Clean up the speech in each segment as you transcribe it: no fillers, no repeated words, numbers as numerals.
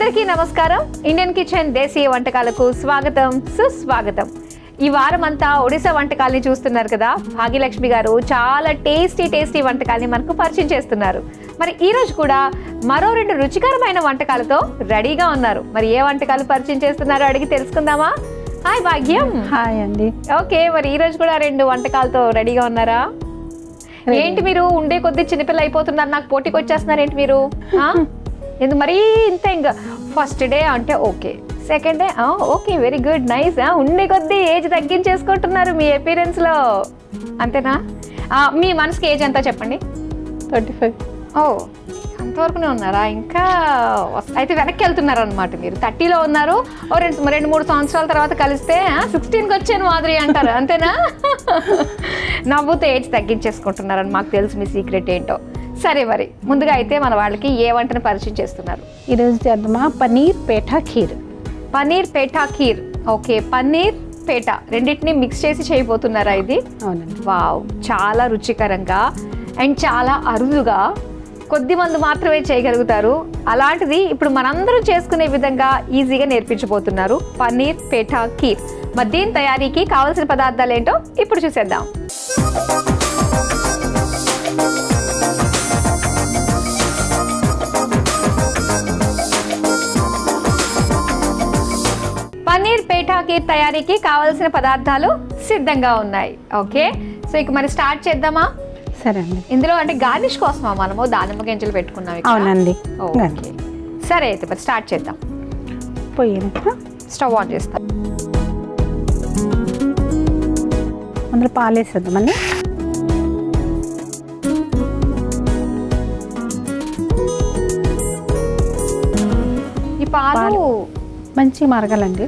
అందరికీ నమస్కారం. Indian kitchen దేశీయ వంటకాలకు స్వాగతం, సుస్వాగతం. ఈ వారం అంతా ఒడిశా వంటకాలని చూస్తున్నారు కదా. భాగ్యలక్ష్మి గారు చాలా టేస్టీ వంటకాలని మనకు పరిచయం చేస్తున్నారు. మరి ఈ రోజు కూడా మరో 2 రుచికరమైన వంటకాలతో రెడీగా ఉన్నారు. మరి ఏ వంటకాలు పరిచయం చేస్తున్నారో అడిగి తెలుసుకుందామా? హాయ్ భాగ్యం. హాయ్ అండి. ఓకే, మరి ఈ రోజు కూడా 2 వంటకాలతో రెడీగా ఉన్నారా? ఏంటి మీరు ఉండే కొద్ది చిన్నపిల్ల అయిపోతున్నారు, నాకు పోటీకి వచ్చేస్తున్నారు ఏంటి మీరు? ఎందుకు మరీ ఇంత ఇంకా ఫస్ట్ డే అంటే okay, second day okay, very good, nice. ఉండే కొద్దీ ఏజ్ తగ్గించేసుకుంటున్నారు మీ అపీరెన్స్లో, అంతేనా? మీ మనసుకి ఏజ్ ఎంత చెప్పండి? 35. ఓ, అంతవరకునే ఉన్నారా? ఇంకా అయితే వెనక్కి వెళ్తున్నారు అనమాట. మీరు 30లో ఉన్నారు, ఓ 2-3 సంవత్సరాల తర్వాత కలిస్తే 16కి వచ్చాను మాధురి అంటారు, అంతేనా? నవ్వుతో ఏజ్ తగ్గించేసుకుంటున్నారని మాకు తెలుసు మీ సీక్రెట్ ఏంటో. సరే, మరి ముందుగా అయితే మన వాళ్ళకి ఏ వంటను పరిచయం చేస్తున్నారు? ఈరోజు చేద్దామా పన్నీర్ పేఠా ఖీర్. పన్నీర్ పేఠా ఖీర్. ఓకే, పన్నీర్ పేఠా రెండింటిని మిక్స్ చేసి చేయబోతున్నారా ఇది? అవునండి. వావ్, చాలా రుచికరంగా అండ్ చాలా అరుదుగా కొద్ది మంది మాత్రమే చేయగలుగుతారు. అలాంటిది ఇప్పుడు మనందరం చేసుకునే విధంగా ఈజీగా నేర్పించబోతున్నారు పన్నీర్ పేఠా ఖీర్. మరి దీని తయారీకి కావాల్సిన పదార్థాలు ఏంటో ఇప్పుడు చూసేద్దాం. పన్నీర్ పేఠా ఖీర్ తయారీకి కావాల్సిన పదార్థాలు సిద్ధంగా ఉన్నాయి. ఓకే, సో ఇక మరి స్టార్ట్ చేద్దామా? సరే అండి. ఇందులో అంటే గార్నిష్ కోసమా మనము దానిమ్మ గింజలు పెట్టుకున్నాం? అవునండి. ఓకే, సరే అయితే మరి స్టార్ట్ చేద్దాం. పొయ్యి స్టవ్ ఆన్ చేస్తాం. అందులో పాలు వేసేద్దామండి. ఈ పాలు మంచి మరగాలండి,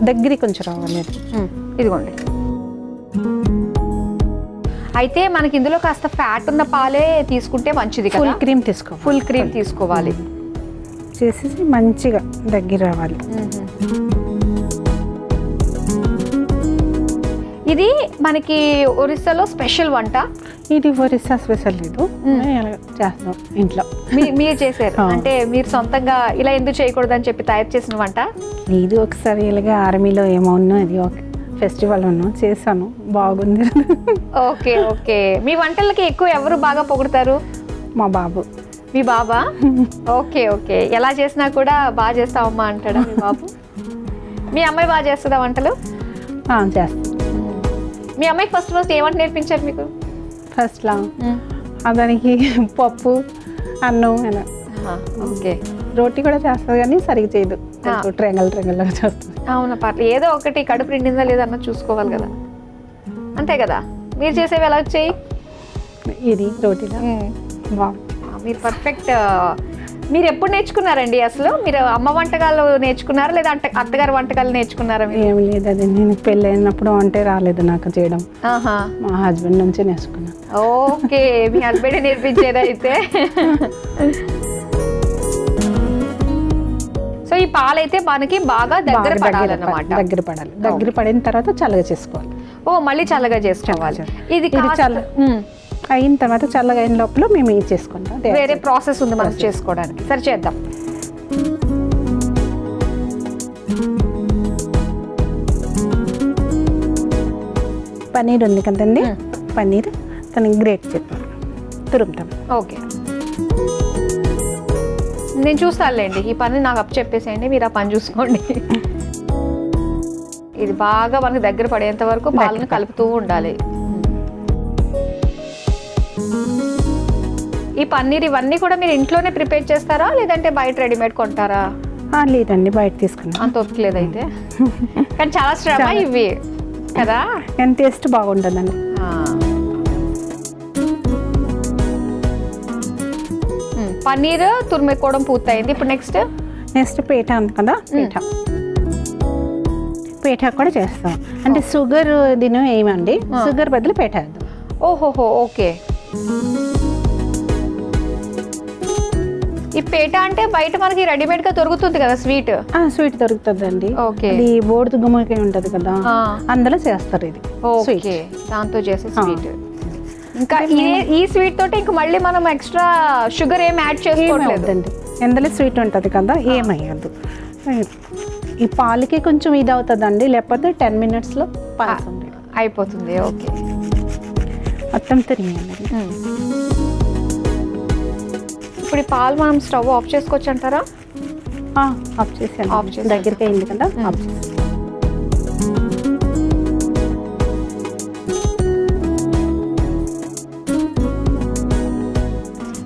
దగ్గరికి కొంచెం రావాలి. ఇదిగోండి. అయితే మనకి ఇందులో కాస్త ఫ్యాట్ ఉన్న పాలే తీసుకుంటే మంచిది కదా. ఫుల్ క్రీమ్ తీసుకోవాలి. ఫుల్ క్రీమ్ తీసుకోవాలి. చేసేసి మంచిగా దగ్గర రావాలి. ఇది మనకి ఒరిస్సాలో స్పెషల్ వంట. ఇది ఒరిస్సా స్పెషల్ లేదు, చేస్తాం ఇంట్లో. మీరు చేశారు అంటే మీరు సొంతంగా ఇలా ఎందుకు చేయకూడదు అని చెప్పి తయారు చేసిన వంట? ఇది ఒకసారి ఇలాగా ఆర్మీలో ఏమో ఉన్నా, అది ఒక ఫెస్టివల్ ఉన్నా చేశాను, బాగుంది. ఓకే ఓకే, మీ వంటలకి ఎక్కువ ఎవరు బాగా పొగుడతారు? మా బాబు. మీ బాబా? ఓకే ఓకే, ఎలా చేసినా కూడా బాగా చేస్తావమ్మా అంటాడా మీ బాబు? మీ అమ్మాయి బాగా చేస్తుందా వంటలు? చేస్తాను. మీ అమ్మాయికి ఫస్ట్ ఏ వంట నేర్పించారు మీకు? ఫస్ట్లా దానికి పప్పు, అన్నం. ఓకే, రోటీ కూడా చేస్తుంది కానీ సరిగ్గా చేయదు, ట్రెంగల్ చేస్తుంది. అవునా, పర్లేదు, ఏదో ఒకటి కడుపు నిండిందా లేదా అన్నది చూసుకోవాలి కదా, అంతే కదా. మీరు చేసేవి ఎలా వచ్చాయి? ఇది రోటీలా మీరు పర్ఫెక్ట్. మీరు ఎప్పుడు నేర్చుకున్నారండి అసలు? మీరు అమ్మ వంటకాలు నేర్చుకున్నారా లేదా అత్తగారు వంటకాలు నేర్చుకున్నారా? ఏం లేదు, అది నేను పెళ్ళి అయినప్పుడు అంటే రాలేదు నాకు చేయడం. మా హస్బెండ్ నుంచి నేర్చుకున్నాను. ఓకే, మీ హస్బెండ్ నేర్పించేది అయితే. సో ఈ పాలైతే మనకి బాగా దగ్గర పడాలన్నమాట. దగ్గర పడిన తర్వాత చల్లగా చేసుకోవాలి. ఓ, మళ్ళీ చల్లగా చేసుకోవాలి. ఇది అయిన తర్వాత చల్లగా అయిన లోపల మేము ఇది చేసుకుంటాం. వేరే ప్రాసెస్ ఉంది మనం చేసుకోవడానికి. సరే చేద్దాం. పన్నీర్ ఉంది కదండి, పన్నీర్ తనకి గ్రేట్ చెప్పాం, తురుముతాం. ఓకే, నేను చూస్తానులేండి, ఈ పని నాకు అప్ చెప్పేసేయండి, మీరు ఆ పని చూసుకోండి. ఇది బాగా మనకు దగ్గర పడేంత వరకు పాలను కలుపుతూ ఉండాలి. ఈ పన్నీర్ ఇవన్నీ కూడా మీరు ఇంట్లోనే ప్రిపేర్ చేస్తారా లేదంటే బయట రెడీమేడ్ కొంటారా? లేదండి, బయట తీసుకున్నాం. అంత ఒప్పుకోలేదు అయితే, కానీ చాలా శ్రమ ఇవి కదా, కానీ టేస్ట్ బాగుంటుందండి. పన్నీర్ తురుముకోవడం పూర్తయింది. ఇప్పుడు నెక్స్ట్ పేఠా ఉంది కదా, పేఠా కూడా చేస్తాం. అంటే షుగర్ దీని ఏమండి, షుగర్ బదులు పేఠా. ఓహోహో, ఓకే. ఈ పేట అంటే బయట మనకి రెడీమేడ్ గా దొరుకుతుంది కదా, స్వీట్ దొరుకుతుందండి. ఓకే, బోర్డు గుమ్మకాయ ఉంటది కదా, అందులో చేస్తారు ఇది. ఓకే, దాంతో చేసే స్వీట్. ఇంకా ఈ స్వీట్ తోటి ఇంకా మళ్ళీ మనం ఎక్స్ట్రా షుగర్ ఏం యాడ్ చేసుకోవట్లేదు. ఎందులో స్వీట్ ఉంటుంది కదా, ఏమయ్యదు. ఈ పాలకి కొంచెం ఇది అవుతుందండి, లేకపోతే 10 minutesలో పాయసం అయిపోతుంది. ఓకే, మొత్తం తిరిగేయాలి. ఇప్పుడు ఈ పాలు మనం స్టవ్ ఆఫ్ చేసుకోవచ్చు అంటారా? ఆఫ్ చేసాను, దగ్గరికి అయింది కదా, ఆఫ్ చేసి.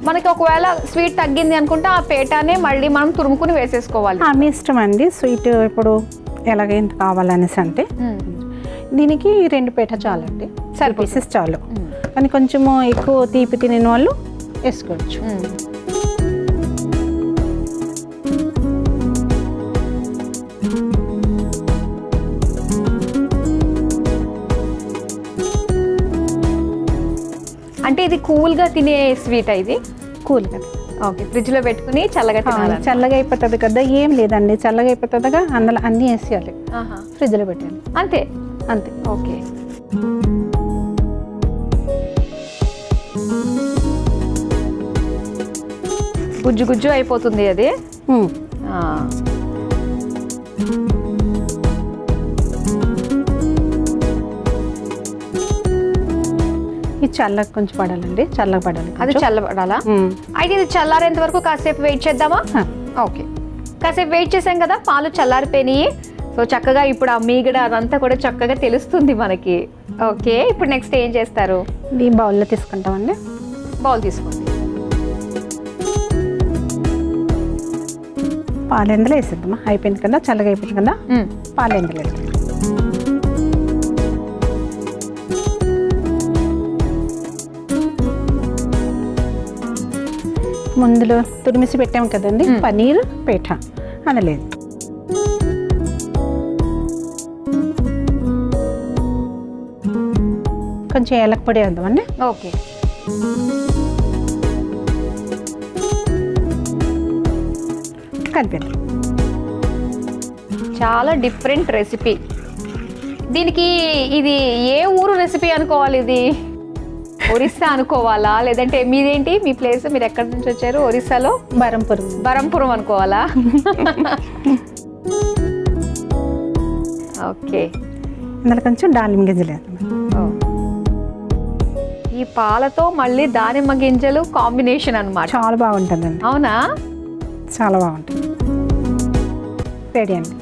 మనకి ఒకవేళ స్వీట్ తగ్గింది అనుకుంటే ఆ పేటానే మళ్ళీ మనం తురుముకుని వేసేసుకోవాలి. మీ ఇష్టం అండి, స్వీట్ ఇప్పుడు ఎలాగైనా కావాలనేసి అంటే. దీనికి 2 పేట చాలండి, పీసెస్ చాలు. కానీ కొంచెము ఎక్కువ తీపి తినే వాళ్ళు వేసుకోవచ్చు. అంటే ఇది కూల్గా తినే స్వీట్, ఇది కూల్ కదా. ఓకే, ఫ్రిడ్జ్లో పెట్టుకుని చల్లగా తినాలి. చల్లగా అయిపోతుంది కదా, ఏం లేదండి, చల్లగా అయిపోతుందిగా, అందులో అన్నీ వేసేయాలి, ఫ్రిడ్జ్లో పెట్టాలి, అంతే అంతే. ఓకే, గుజ్జు గుజ్జు అయిపోతుంది అది. ఇది చల్లగా కొంచెం పడాలండి, చల్లగా పడాలి, అది చల్లబడాలా? అయితే ఇది చల్లారేంత వరకు కాసేపు వెయిట్ చేద్దామా? ఓకే, కాసేపు వెయిట్ చేసాం కదా, పాలు చల్లారిపోయినాయి. సో చక్కగా ఇప్పుడు ఆ మీగడ అదంతా కూడా చక్కగా తెలుస్తుంది మనకి. ఓకే, ఇప్పుడు నెక్స్ట్ ఏం చేస్తారు? ఈ బౌల్లో తీసుకుంటామండి. బౌల్ తీసుకోండి. పాలు ఎందులో వేసేద్దామా, అయిపోయింది కదా, చల్లగా అయిపోయింది కదా, పాలు ఎందులో వేద్దాం. ముందులో తురిమిసి పెట్టాము కదండి, పన్నీర్ పేఠ అనలేదు. కొంచెం ఏలక పొడి వేద్దామండి. ఓకే, కలిపేద్దాం. చాలా డిఫరెంట్ రెసిపీ. దీనికి ఇది ఏ ఊరు రెసిపీ అనుకోవాలి? ఇది ఒరిస్సా అనుకోవాలా, లేదంటే మీదేంటి, మీ ప్లేస్, మీరు ఎక్కడి నుంచి వచ్చారు? ఒరిస్సాలో బరంపురం అనుకోవాలా? ఓకే, ఇందులో కొంచెం దానిమ్మ గింజలు వేద్దాం. ఈ పాలతో మళ్ళీ దానిమ్మ గింజలు కాంబినేషన్ అన్నమాట. చాలా బాగుంటుందండి. అవునా? చాలా బాగుంటుంది. రెడీ అండి.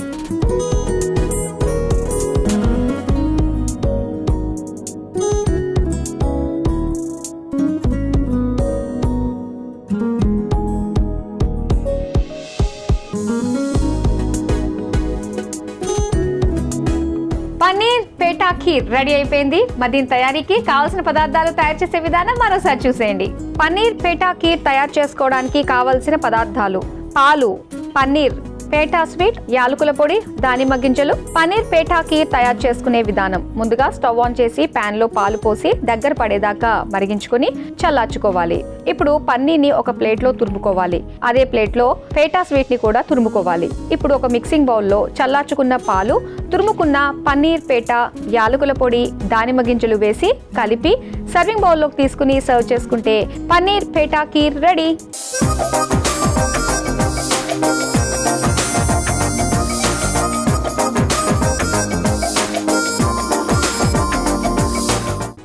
పన్నీర్ పేటా ఖీర్ రెడీ అయిపోయింది. మరి దీని తయారీకి కావాల్సిన పదార్థాలు తయారు చేసే విధానం మరోసారి చూసేయండి. పన్నీర్ పేటా ఖీర్ తయారు చేసుకోవడానికి కావలసిన పదార్థాలు: పాలు, పన్నీర్, పేటా స్వీట్, యాలకుల పొడి, దానిమ్మ గింజలు. పన్నీర్ పేటా ఖీర్ తయారు చేసుకునే విధానం: ముందుగా స్టవ్ ఆన్ చేసి ప్యాన్ లో పాలు పోసి దగ్గర పడేదాకా మరిగించుకొని చల్లార్చుకోవాలి. ఇప్పుడు పన్నీర్ని ఒక ప్లేట్ లో తురుముకోవాలి. అదే ప్లేట్ లో పేటా స్వీట్ ని కూడా తురుముకోవాలి. ఇప్పుడు ఒక మిక్సింగ్ బౌల్ లో చల్లార్చుకున్న పాలు, తురుముకున్న పన్నీర్ పేటా, యాలకుల పొడి, దానిమ్మ గింజలు వేసి కలిపి సర్వింగ్ బౌల్లోకి తీసుకుని సర్వ్ చేసుకుంటే paneer PETA kheer ready.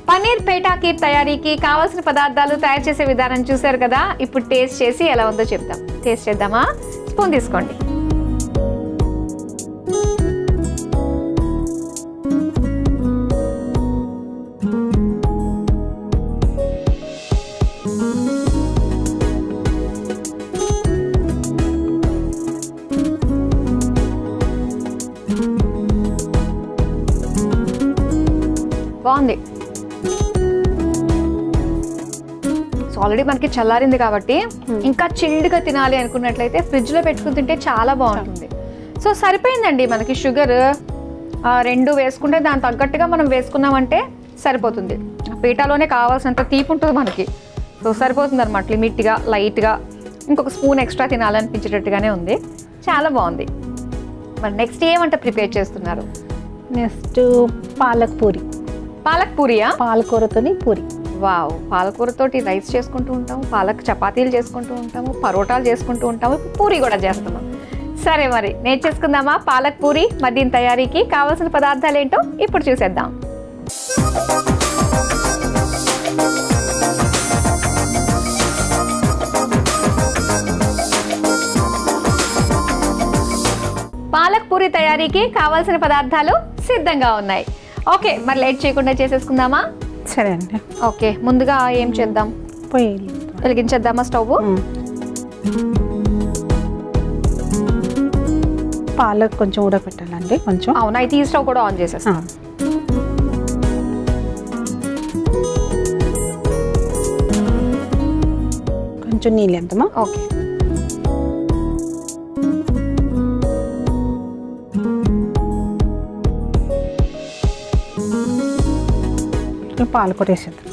Paneer PETA kheer తయారీకి కావాల్సిన పదార్థాలు తయారు చేసే విధానం చూశారు కదా. ఇప్పుడు టేస్ట్ చేసి ఎలా ఉందో చెప్తాం. టేస్ట్ చేద్దామా? స్పూన్ తీసుకోండి. బాగుంది. సో ఆల్రెడీ మనకి చల్లారింది కాబట్టి ఇంకా చిల్డ్గా తినాలి అనుకున్నట్లయితే ఫ్రిడ్జ్లో పెట్టుకుని తింటే చాలా బాగుంటుంది. సో సరిపోయిందండి మనకి. షుగర్ 2 వేసుకుంటే దాని తగ్గట్టుగా మనం వేసుకున్నామంటే సరిపోతుంది. పీటాలోనే కావాల్సినంత తీపి ఉంటుంది మనకి. సో సరిపోతుంది అనమాట. లిమిట్గా, లైట్గా, ఇంకొక స్పూన్ ఎక్స్ట్రా తినాలనిపించేటట్టుగానే ఉంది. చాలా బాగుంది. మరి నెక్స్ట్ ఏమంటే ప్రిపేర్ చేస్తున్నారు? నెక్స్ట్ పాలక్ పూరి. పాలక్ పూరియా? పాలకూరతోని పూరి. వావ్, పాలకూరతోటి రైస్ చేసుకుంటూ ఉంటాము, పాలక్ చపాతీలు చేసుకుంటూ ఉంటాము, పరోటాలు చేసుకుంటూ ఉంటాము, పూరి కూడా చేస్తున్నాం. సరే, మరి నేర్చేసుకుందామా పాలక్ పూరి? మరి దీని తయారీకి కావాల్సిన పదార్థాలు ఏంటో ఇప్పుడు చూసేద్దాం. పాలక్ పూరి తయారీకి కావాల్సిన పదార్థాలు సిద్ధంగా ఉన్నాయి. ఓకే, మరి లేట్ చేయకుండా చేసేసుకుందామా? సరే అండి. ఓకే, ముందుగా ఏం చేద్దాం? పొయ్యి వెలిగించేద్దామా స్టవ్? పాలక్ కొంచెం ఉడకపెట్టాలండి కొంచెం. అవునా, అయితే ఈ స్టవ్ కూడా ఆన్ చేసేస్తాం. కొంచెం నీళ్ళు వేద్దామా? ఓకే. పాలకూర వేసేద్దాం.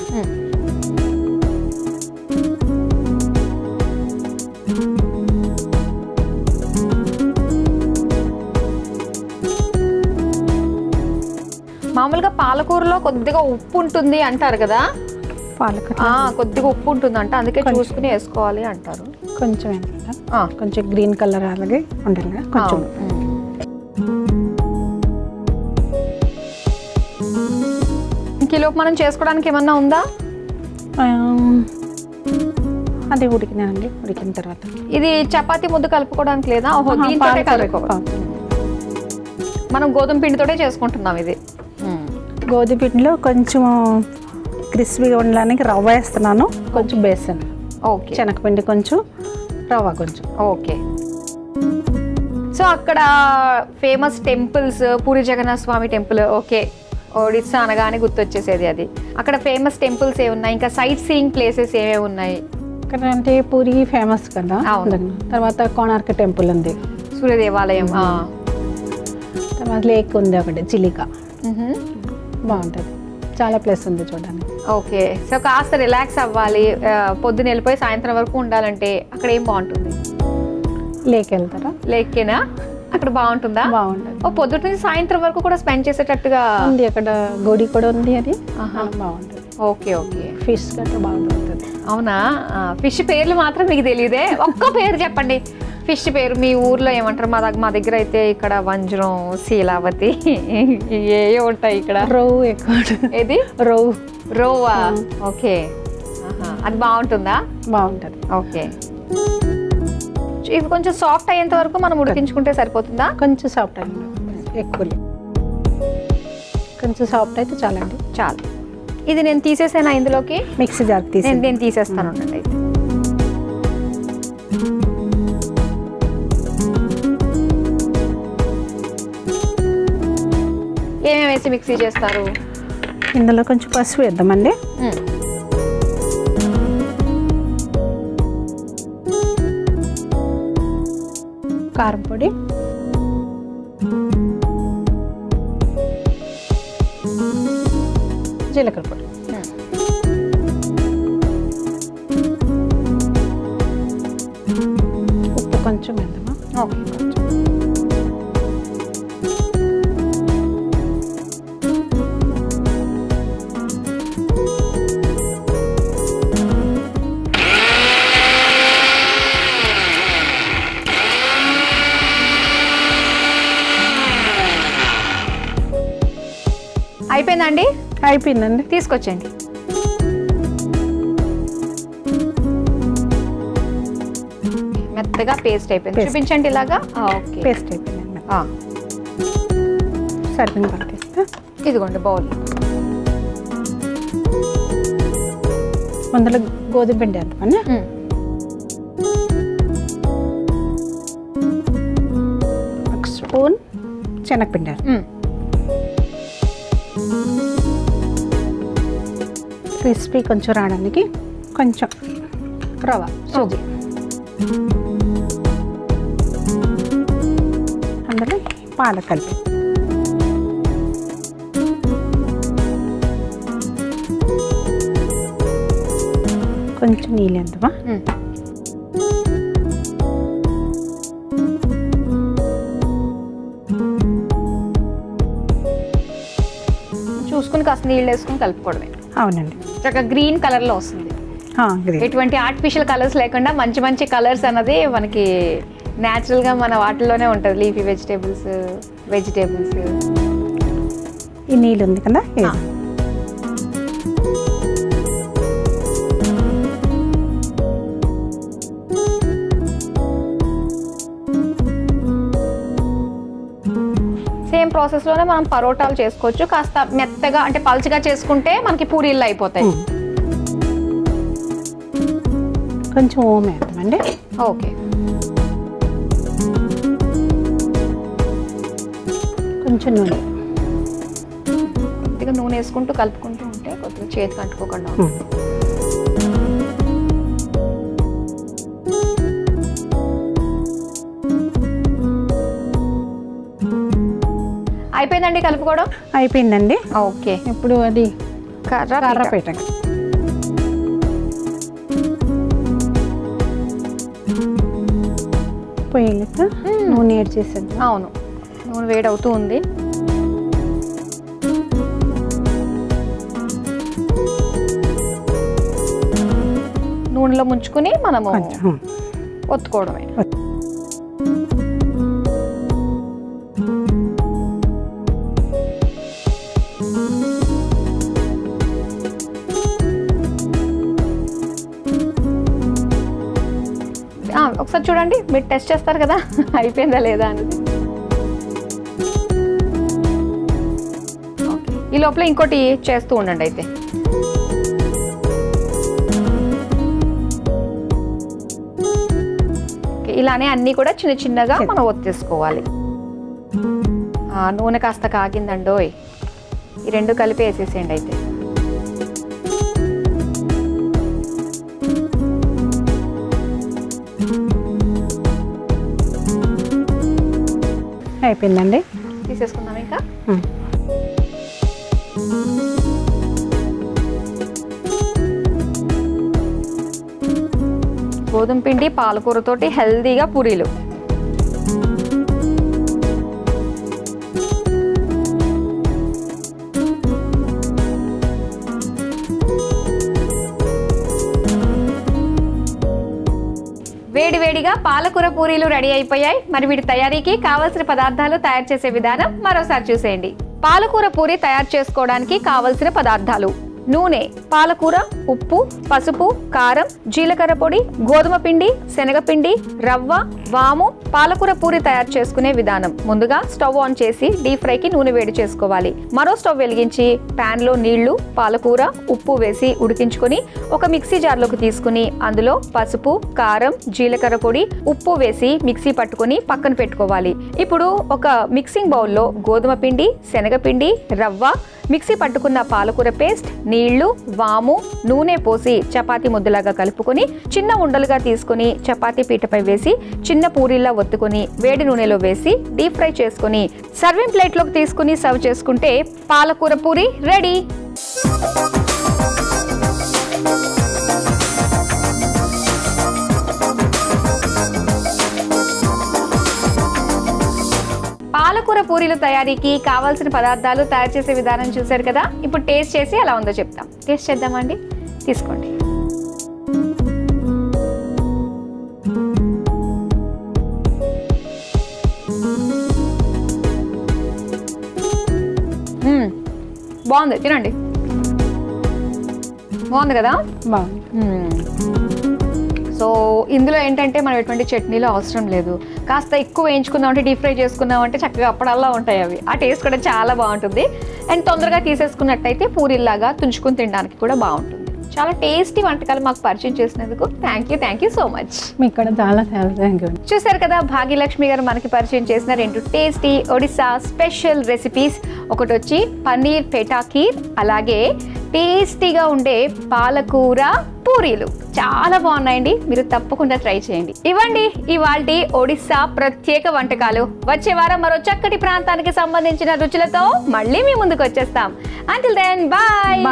మామూలుగా పాలకూరలో కొద్దిగా ఉప్పు ఉంటుంది అంటారు కదా, పాలకూర కొద్దిగా ఉప్పు ఉంటుందంట, అందుకే చూసుకుని వేసుకోవాలి అంటారు. కొంచెం కొంచెం గ్రీన్ కలర్ అలాగే ఉండాలి కొంచెం. కిలోపు మనం చేసుకోవడానికి ఏమన్నా ఉందా? అది ఉడికినానండి. ఉడికిన తర్వాత ఇది చపాతీ ముద్ద కలుపుకోవడానికి లేదా? ఓహో, దీంతోనే కలుపుకోవాలి. మనం గోధుమ పిండితోటే చేసుకుంటున్నాం ఇది. గోధుమ పిండిలో కొంచెం క్రిస్పీగా ఉండడానికి రవ్వ వేస్తున్నాను, కొంచెం బేసన్, ఓకే, శనగపిండి కొంచెం, రవ్వ కొంచెం. ఓకే. సో అక్కడ ఫేమస్ టెంపుల్స్, పూరి జగన్నాథ స్వామి టెంపుల్, ఓకే, ఒడిస్సా అనగానే గుర్తొచ్చేసేది అది. అక్కడ ఫేమస్ టెంపుల్స్ ఏ ఉన్నాయి? ఇంకా సైట్ సీయింగ్ ప్లేసెస్ ఏమేమి ఉన్నాయి? ఇక్కడ అంటే పూరి ఫేమస్ కదా. తర్వాత కోణార్క టెంపుల్ ఉంది, సూర్య దేవాలయం, తర్వాత లేక్ ఉంది ఒకటి, చిలిక, బాగుంటుంది. చాలా ప్లేస్ ఉంది చూడడానికి. ఓకే, సో కాస్త రిలాక్స్ అవ్వాలి, పొద్దున వెళ్ళిపోయి సాయంత్రం వరకు ఉండాలంటే అక్కడ ఏం బాగుంటుంది? లేక్ వెళ్తారా? లేకేనా? అక్కడ బాగుంటుందా? బాగుంటుంది. ఓ, పొద్దుట నుంచి సాయంత్రం వరకు కూడా స్పెండ్ చేసేటట్టుగా ఉంది. అక్కడ గుడి కూడా ఉంది, అది బాగుంటుంది. Okay, okay. ఫిష్ గట్రా బాగా దొరుకుతుంది. అవునా? ఫిష్ పేర్లు మాత్రం మీకు తెలియదే? ఒక్క పేరు చెప్పండి, ఫిష్ పేరు. మీ ఊర్లో ఏమంటారు? మా దగ్గర అయితే ఇక్కడ వంజరం, శీలావతి ఏ ఉంటాయి ఇక్కడ. రోవు ఎక్కువ. ఏది? రోవు. రోవా? ఓకే, అది బాగుంటుందా? బాగుంటుంది. ఓకే, ఇవి కొంచెం సాఫ్ట్ అయ్యేంత వరకు మనం ఉడికించుకుంటే సరిపోతుందా? కొంచెం సాఫ్ట్ అయ్యింది, ఎక్కువ కొంచెం సాఫ్ట్ అయితే చాలండి. చాలు. ఇది నేను తీసేసాను ఇందులోకి, మిక్సీ జార్ తీసి నేను తీసేస్తాను అయితే. ఏమేమి వేసి మిక్సీ చేస్తారు? ఇందులో కొంచెం పసుపు వేద్దామండి, కారం పొడి, జీలకర్ర పొడి, ఉప్పు కొంచెం వేద్దామా? ఓకే, అయిపోయిందండి. అయిపోయిందండి, తీసుకొచ్చేయండి. మెత్తగా పేస్ట్ అయిపోయింది. చూపించండి ఇలాగా. ఓకే, పేస్ట్ అయిపోయిందండి. సరిపోయిన పట్టిస్తా. ఇదిగోండి బౌల్. అందులో గోధుమ పిండి వేద్దామని, ఒక స్పూన్ శనగపిండి, క్రిస్పీ కొంచెం రావడానికి కొంచెం రవ్వ, సూజీ, అందులో పాల కలిపి, కొంచెం నీళ్ళు వేద్దామా? చూసుకుని కాస్త నీళ్ళు వేసుకుని కలుపుకోవడమే. అవునండి. చక్కగా గ్రీన్ కలర్లో వస్తుంది. గ్రీన్. ఎటువంటి ఆర్టిఫిషియల్ కలర్స్ లేకుండా మంచి మంచి కలర్స్ అన్నది మనకి న్యాచురల్గా మన వాటిల్లోనే ఉంటుంది. Leafy vegetables. ఈ నీళ్ళు ఉంది కదా, సేమ్ ప్రాసెస్లోనే మనం పరోటాలు చేసుకోవచ్చు. కాస్త మెత్తగా అంటే పల్చగా చేసుకుంటే మనకి పూరీలు అయిపోతాయి. కొంచెం ఓం వేద్దామండి. ఓకే. కొంచెం నూనె, కొద్దిగా నూనె వేసుకుంటూ కలుపుకుంటూ ఉంటే కొద్దిగా చేతికి అంటుకోకుండా ఉంటుంది. అయిపోయిందండి కలుపుకోవడం? అయిపోయిందండి. ఓకే. ఇప్పుడు అది కర్రపీట పొయ్యిలక నూనె యాడ్ చేసేది. అవును, నూనె వేడి అవుతూ ఉంది. నూనెలో ముంచుకుని మనము ఒత్తుకోవడమే. ఒకసారి చూడండి, మీరు టెస్ట్ చేస్తారు కదా అయిపోయిందా లేదా అనేది. ఈ లోపల ఇంకోటి చేస్తూ ఉండండి. అయితే ఇలానే అన్నీ కూడా చిన్న చిన్నగా మనం ఒత్తేసుకోవాలి. నూనె కాస్త కాగిందండోయ్, ఈ రెండు కలిపి వేసేసేయండి. అయితే అయిపోయిందండి, తీసేసుకుందాం. ఇంకా గోధుమ పిండి పాలకూరతోటి హెల్దీగా పూరీలు. వేడివేడిగా పాలకూర పూరీలు రెడీ అయిపోయాయి. మరి వీటి తయారీకి కావలసిన పదార్థాలు, తయారు చేసే విధానం మరోసారి చూసేయండి. పాలకూర పూరి తయారు చేసుకోవడానికి కావలసిన పదార్థాలు: నూనె, పాలకూర, ఉప్పు, పసుపు, కారం, జీలకర్ర పొడి, గోధుమ పిండి, శనగపిండి, రవ్వ, వాము. పాలకూర పూరి తయారు చేసుకునే విధానం: ముందుగా స్టవ్ ఆన్ చేసి డీప్ ఫ్రైకి నూనె వేడి చేసుకోవాలి. మరో స్టవ్ వెలిగించి పాన్ లో నీళ్లు, పాలకూర, ఉప్పు వేసి ఉడికించుకొని ఒక మిక్సీ జార్లోకి తీసుకుని అందులో పసుపు, కారం, జీలకర్ర పొడి, ఉప్పు వేసి మిక్సీ పట్టుకొని పక్కన పెట్టుకోవాలి. ఇప్పుడు ఒక మిక్సింగ్ బౌల్లో గోధుమ పిండి, శనగపిండి, రవ్వ, మిక్సీ పట్టుకున్న పాలకూర పేస్ట్, నీళ్లు, వాము, నూనె పోసి చపాతీ ముద్దలాగా కలుపుకొని చిన్న ఉండలుగా తీసుకుని చపాతీ పీటపై వేసి చిన్న పూరీలా ఒత్తుకొని వేడి నూనెలో వేసి డీప్ ఫ్రై చేసుకుని సర్వింగ్ ప్లేట్లోకి తీసుకుని సర్వ్ చేసుకుంటే పాలకూర పూరి రెడీ. పాలకూర పూరీల తయారీకి కావాల్సిన పదార్థాలు, తయారు చేసే విధానం చూశారు కదా. ఇప్పుడు టేస్ట్ చేసి ఎలా ఉందో చెప్తాం. టేస్ట్ చేద్దామండి. తీసుకోండి. బాగుంది, తినండి. బాగుంది కదా? బాగుంది. సో ఇందులో ఏంటంటే మనం ఎటువంటి చట్నీలు అవసరం లేదు. కాస్త ఎక్కువ వేయించుకుందామంటే, డీప్ ఫ్రై చేసుకుందామంటే చక్కగా అప్పడల్లా ఉంటాయి అవి. ఆ టేస్ట్ కూడా చాలా బాగుంటుంది. అండ్ తొందరగా తీసేసుకున్నట్టయితే పూరీలాగా తుంచుకుని తినడానికి కూడా బాగుంటుంది. చాలా టేస్టీ వంటకాలు మాకు పరిచయం చేసినందుకు థ్యాంక్ యూ సో మచ్. మీకు కూడా చాలా థ్యాంక్ యూ. చూసారు కదా, భాగ్యలక్ష్మి గారు మనకి పరిచయం చేసిన 2 టేస్టీ ఒడిస్సా స్పెషల్ రెసిపీస్. ఒకటి వచ్చి పన్నీర్ పేఠా ఖీర్, అలాగే టేస్టీగా ఉండే పాలకూర పూరీలు. చాలా బాగున్నాయండి, మీరు తప్పకుండా ట్రై చేయండి. ఇవ్వండి ఇవాల్టి ఒడిస్సా ప్రత్యేక వంటకాలు. వచ్చే వారం మరో చక్కటి ప్రాంతానికి సంబంధించిన రుచులతో మళ్ళీ మీ ముందుకు వచ్చేస్తాం. Until then bye.